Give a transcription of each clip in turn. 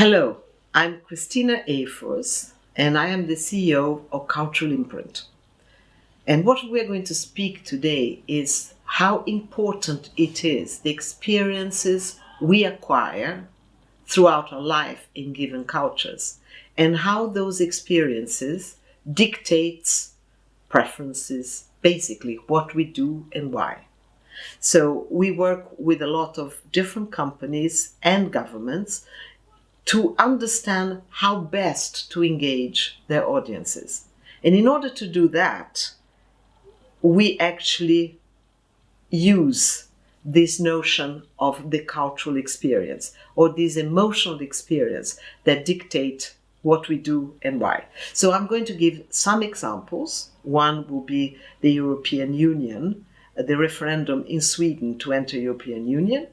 Hello, I'm Christina Afors, and I am the CEO of Cultural Imprint. And what we're going to speak today is how important it is, the experiences we acquire throughout our life in given cultures, and how those experiences dictates preferences, basically what we do and why. So we work with a lot of different companies and governments to understand how best to engage their audiences. And in order to do that, we actually use this notion of the cultural experience or this emotional experience that dictate what we do and why. So I'm going to give some examples. One will be the European Union, the referendum in Sweden to enter European Union,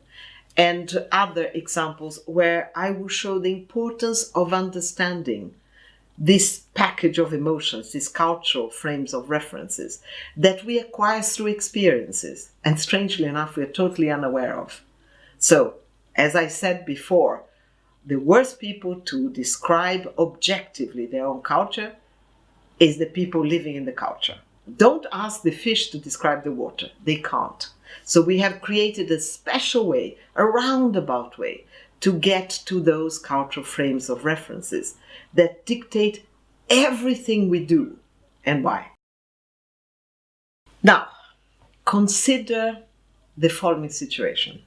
and other examples where I will show the importance of understanding this package of emotions, these cultural frames of references that we acquire through experiences, and strangely enough, we're totally unaware of. So, as I said before, the worst people to describe objectively their own culture is the people living in the culture. Don't ask the fish to describe the water. They can't. So we have created a special way, a roundabout way, to get to those cultural frames of references that dictate everything we do and why. Now, consider the following situation.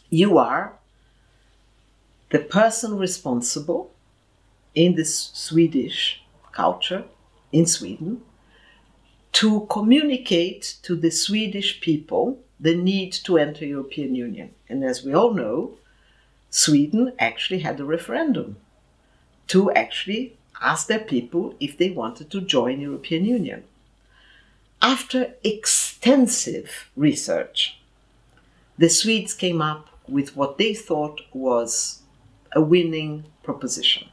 You are the person responsible in the Swedish culture, in Sweden, to communicate to the Swedish people the need to enter European Union. And as we all know, Sweden actually had a referendum to actually ask their people if they wanted to join European Union. After extensive research, the Swedes came up with what they thought was a winning proposition,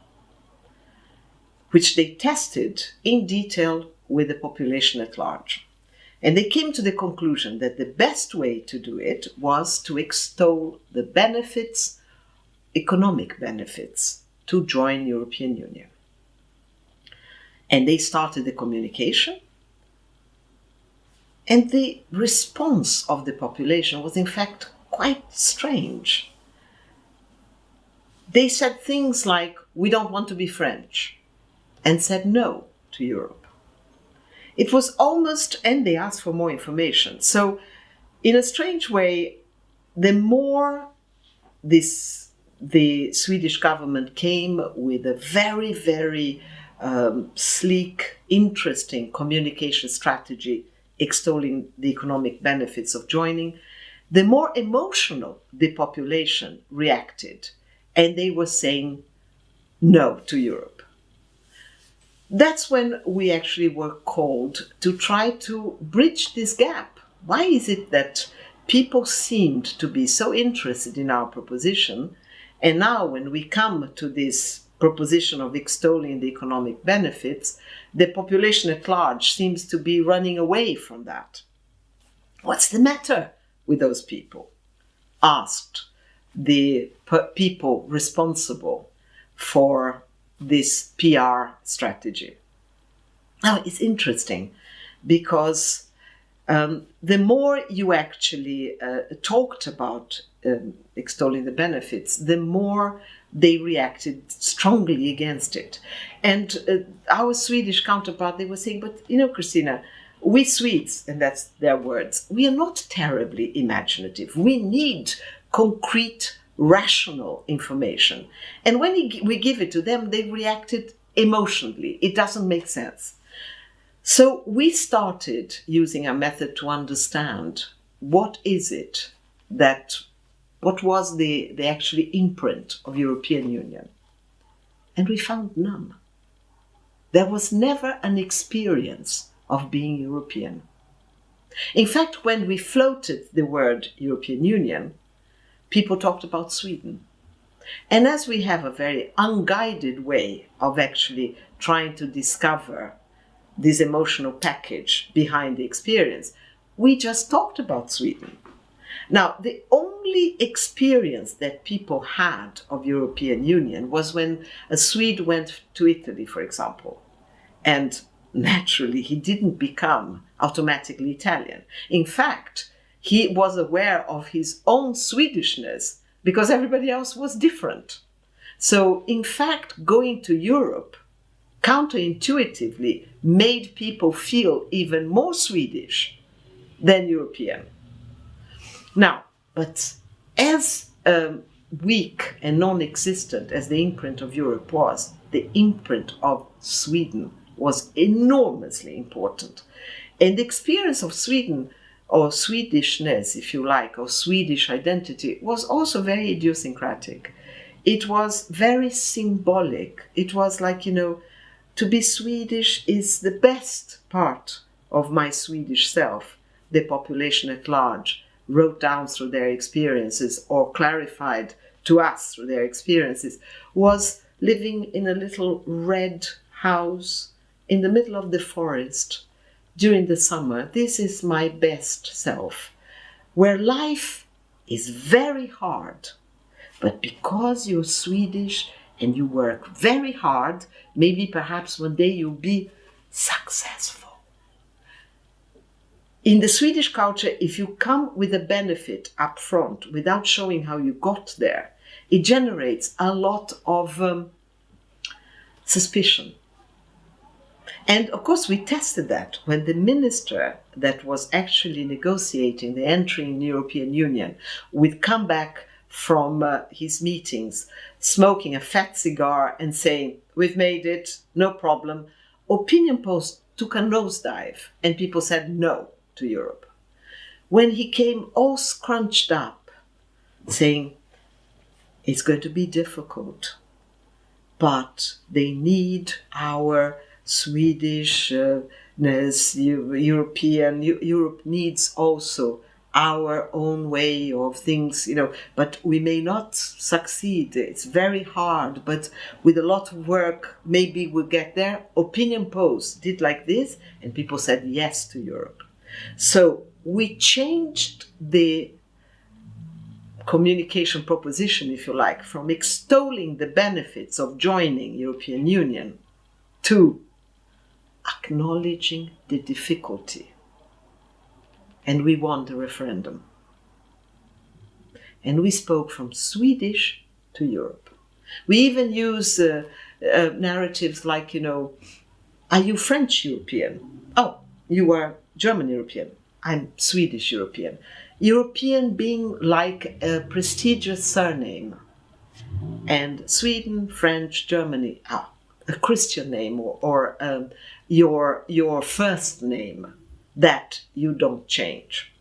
which they tested in detail with the population at large. And they came to the conclusion that the best way to do it was to extol the benefits, economic benefits, to join European Union. And they started the communication. And the response of the population was in fact quite strange. They said things like, "We don't want to be French," and said no to Europe. It was almost, and they asked for more information. So in a strange way, the more the Swedish government came with a very, very sleek, interesting communication strategy extolling the economic benefits of joining, the more emotional the population reacted. And they were saying no to Europe. That's when we actually were called to try to bridge this gap. Why is it that people seemed to be so interested in our proposition, and now when we come to this proposition of extolling the economic benefits, the population at large seems to be running away from that? What's the matter with those people? Asked the people responsible for this PR strategy. Now, it's interesting because the more you actually talked about extolling the benefits, the more they reacted strongly against it. And our Swedish counterpart, they were saying, "But Christina, we Swedes," and that's their words, "we are not terribly imaginative. We need concrete, rational information. And when we give it to them, they reacted emotionally. It doesn't make sense." So we started using a method to understand what was the actually imprint of European Union. And we found none. There was never an experience of being European. In fact, when we floated the word European Union, people talked about Sweden. And as we have a very unguided way of actually trying to discover this emotional package behind the experience, we just talked about Sweden. Now, the only only experience that people had of European Union was when a Swede went to Italy, for example. And naturally, he didn't become automatically Italian. In fact, he was aware of his own Swedishness because everybody else was different. So, in fact, going to Europe counterintuitively made people feel even more Swedish than European. Now, but as weak and non-existent as the imprint of Europe was, the imprint of Sweden was enormously important. And the experience of Sweden, or Swedishness, if you like, or Swedish identity, was also very idiosyncratic. It was very symbolic. It was like, to be Swedish is the best part of my Swedish self. The population at large wrote down through their experiences or clarified to us through their experiences, was living in a little red house in the middle of the forest during the summer. This is my best self, where life is very hard. But because you're Swedish and you work very hard, maybe perhaps one day you'll be successful. In the Swedish culture, if you come with a benefit up front without showing how you got there, it generates a lot of suspicion. And of course, we tested that when the minister that was actually negotiating the entry in the European Union would come back from his meetings, smoking a fat cigar and saying, "We've made it, no problem." Opinion polls took a nosedive and people said no to Europe. When he came all scrunched up, saying, "It's going to be difficult, but they need our Swedishness, European. Europe needs also our own way of things, but we may not succeed. It's very hard, but with a lot of work, maybe we'll get there." Opinion polls did like this, and people said yes to Europe. So we changed the communication proposition, if you like, from extolling the benefits of joining European Union to acknowledging the difficulty. And we won the referendum. And we spoke from Swedish to Europe. We even use narratives like, are you French European? Oh, you are German European. I'm Swedish European. European being like a prestigious surname. And Sweden, French, Germany, a Christian name or your first name that you don't change.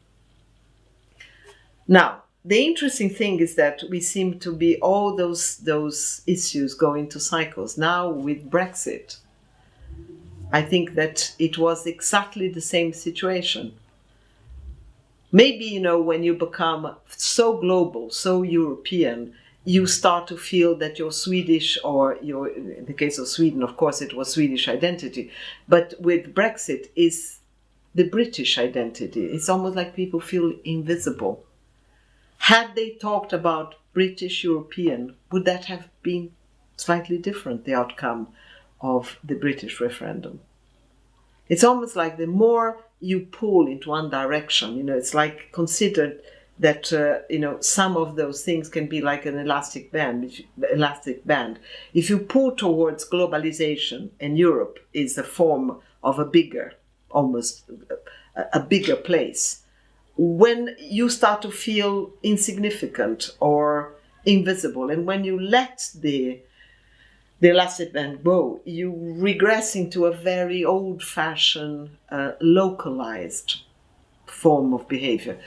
Now, the interesting thing is that we seem to be all those issues going to cycles. Now with Brexit, I think that it was exactly the same situation. Maybe, when you become so global, so European, you start to feel that you're Swedish, or in the case of Sweden, of course, it was Swedish identity. But with Brexit is the British identity. It's almost like people feel invisible. Had they talked about British European, would that have been slightly different, the outcome of the British referendum? It's almost like the more you pull into one direction, it's like considered that, some of those things can be like an elastic band. If you pull towards globalization, and Europe is a form of a bigger place, when you start to feel insignificant or invisible, and when you let the elastic band go, you regress into a very old-fashioned, localized form of behavior.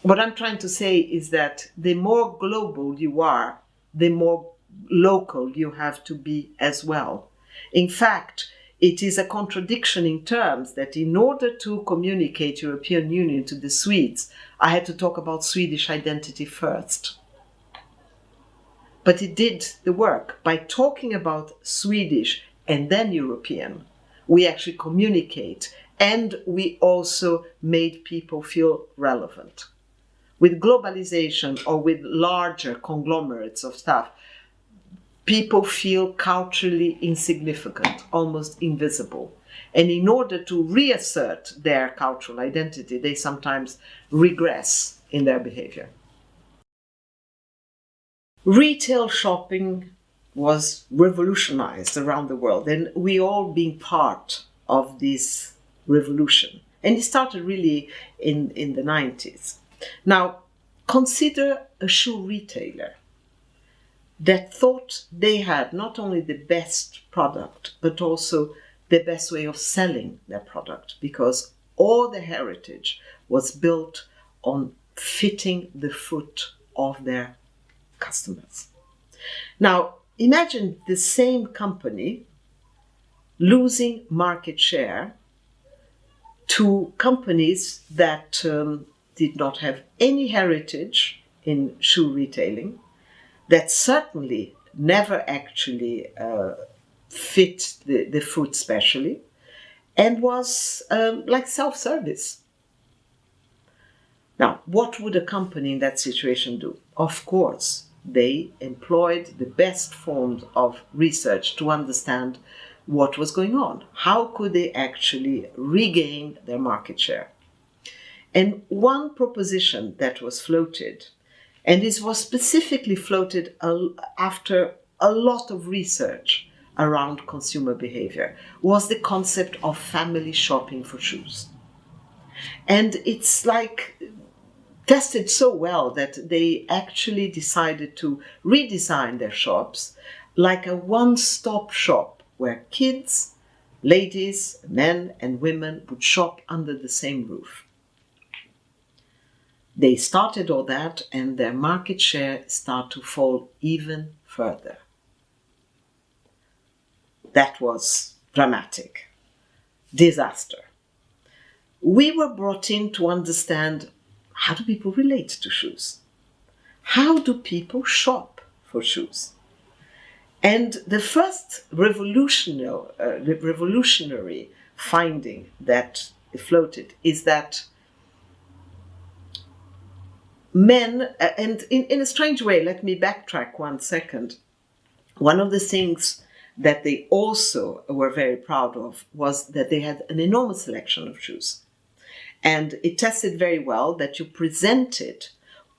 What I'm trying to say is that the more global you are, the more local you have to be as well. In fact, it is a contradiction in terms that in order to communicate European Union to the Swedes, I had to talk about Swedish identity first. But it did the work. By talking about Swedish and then European, we actually communicate, and we also made people feel relevant. With globalization or with larger conglomerates of stuff, people feel culturally insignificant, almost invisible. And in order to reassert their cultural identity, they sometimes regress in their behavior. Retail shopping was revolutionized around the world, and we all being part of this revolution. And it started really in the 90s. Now, consider a shoe retailer that thought they had not only the best product, but also the best way of selling their product, because all the heritage was built on fitting the foot of their customers. Now, imagine the same company losing market share to companies that did not have any heritage in shoe retailing, that certainly never actually fit the foot specially, and was like self-service. Now, what would a company in that situation do? Of course, they employed the best forms of research to understand what was going on. How could they actually regain their market share? And one proposition that was floated, and this was specifically floated after a lot of research around consumer behavior, was the concept of family shopping for shoes. And it's like tested so well that they actually decided to redesign their shops like a one-stop shop where kids, ladies, men, and women would shop under the same roof. They started all that, and their market share started to fall even further. That was dramatic. Disaster. We were brought in to understand, how do people relate to shoes? How do people shop for shoes? And the first revolutionary finding that floated is that men, and in a strange way, let me backtrack 1 second. One of the things that they also were very proud of was that they had an enormous selection of shoes. And it tested very well that you presented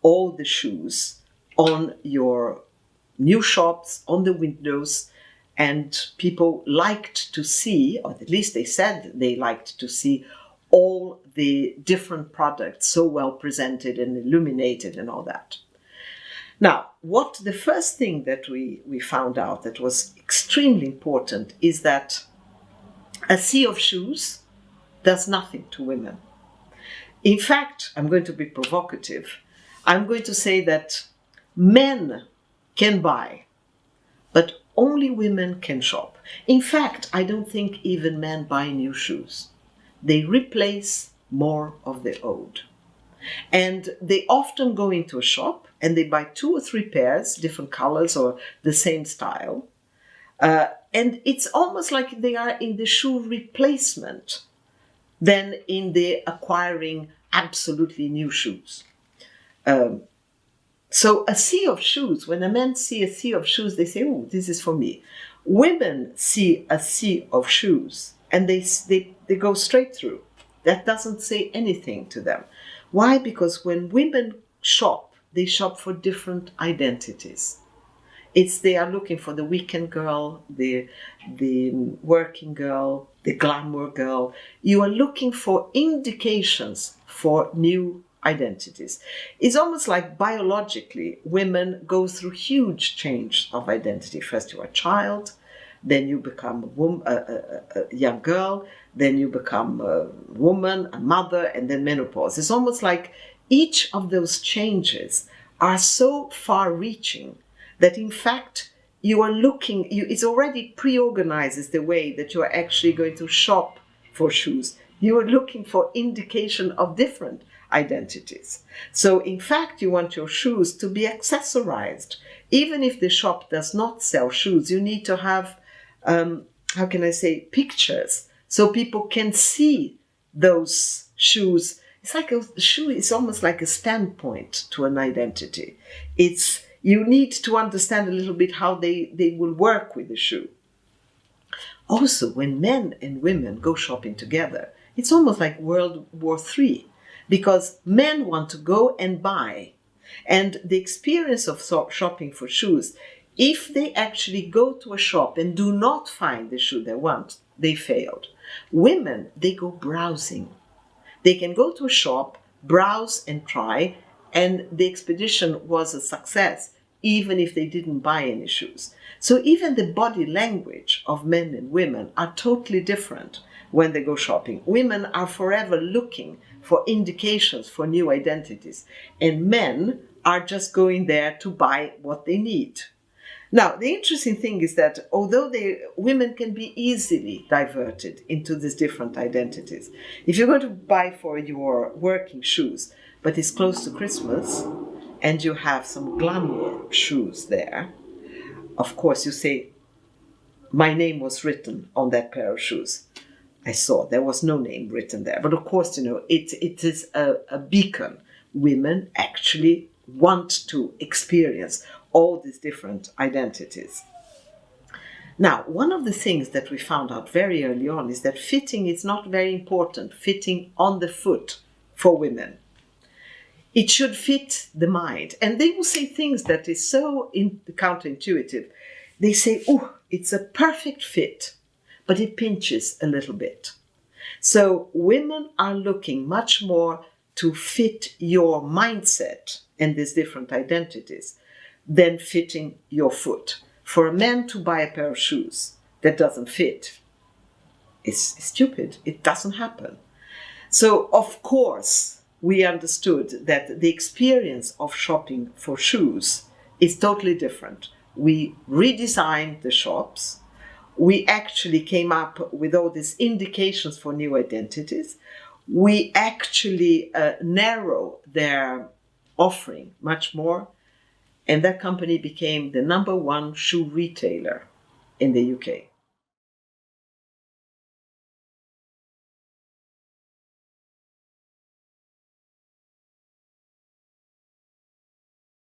all the shoes on your new shops, on the windows, and people liked to see, or at least they said they liked to see, all the different products so well presented and illuminated and all that. Now, the first thing that we found out that was extremely important is that a sea of shoes does nothing to women. In fact, I'm going to be provocative. I'm going to say that men can buy, but only women can shop. In fact, I don't think even men buy new shoes. They replace more of the old. And they often go into a shop and they buy 2 or 3 pairs, different colors or the same style. And it's almost like they are in the shoe replacement than in the acquiring absolutely new shoes. So a sea of shoes, when a man see a sea of shoes, they say, oh, this is for me. Women see a sea of shoes and they go straight through. That doesn't say anything to them. Why? Because when women shop, they shop for different identities. They are looking for the weekend girl, the working girl, the glamour girl. You are looking for indications for new identities. It's almost like biologically, women go through huge change of identity. First you are a child, then you become a young girl, then you become a woman, a mother, and then menopause. It's almost like each of those changes are so far-reaching that in fact you are looking, it's already pre-organizes the way that you are actually going to shop for shoes. You are looking for indication of different identities. So in fact, you want your shoes to be accessorized. Even if the shop does not sell shoes, you need to have, pictures so people can see those shoes It's like a shoe is almost like a standpoint to an identity. It's you need to understand a little bit how they will work with the shoe. Also, when men and women go shopping together, it's almost like World War III, because men want to go and buy. And the experience of shopping for shoes, if they actually go to a shop and do not find the shoe they want, they failed. Women, they go browsing. They can go to a shop, browse and try, and the expedition was a success, even if they didn't buy any shoes. So even the body language of men and women are totally different when they go shopping. Women are forever looking for indications for new identities, and men are just going there to buy what they need. Now, the interesting thing is that although women can be easily diverted into these different identities, if you're going to buy for your working shoes, but it's close to Christmas, and you have some glamour shoes there, of course you say, my name was written on that pair of shoes. I saw there was no name written there. But of course, it is a beacon. Women actually want to experience all these different identities. Now, one of the things that we found out very early on is that fitting is not very important, fitting on the foot for women. It should fit the mind. And they will say things that is so counterintuitive. They say, oh, it's a perfect fit, but it pinches a little bit. So women are looking much more to fit your mindset and these different identities than fitting your foot. For a man to buy a pair of shoes that doesn't fit is stupid. It doesn't happen. So, of course, we understood that the experience of shopping for shoes is totally different. We redesigned the shops. We actually came up with all these indications for new identities. We actually narrow their offering much more. And that company became the #1 shoe retailer in the UK.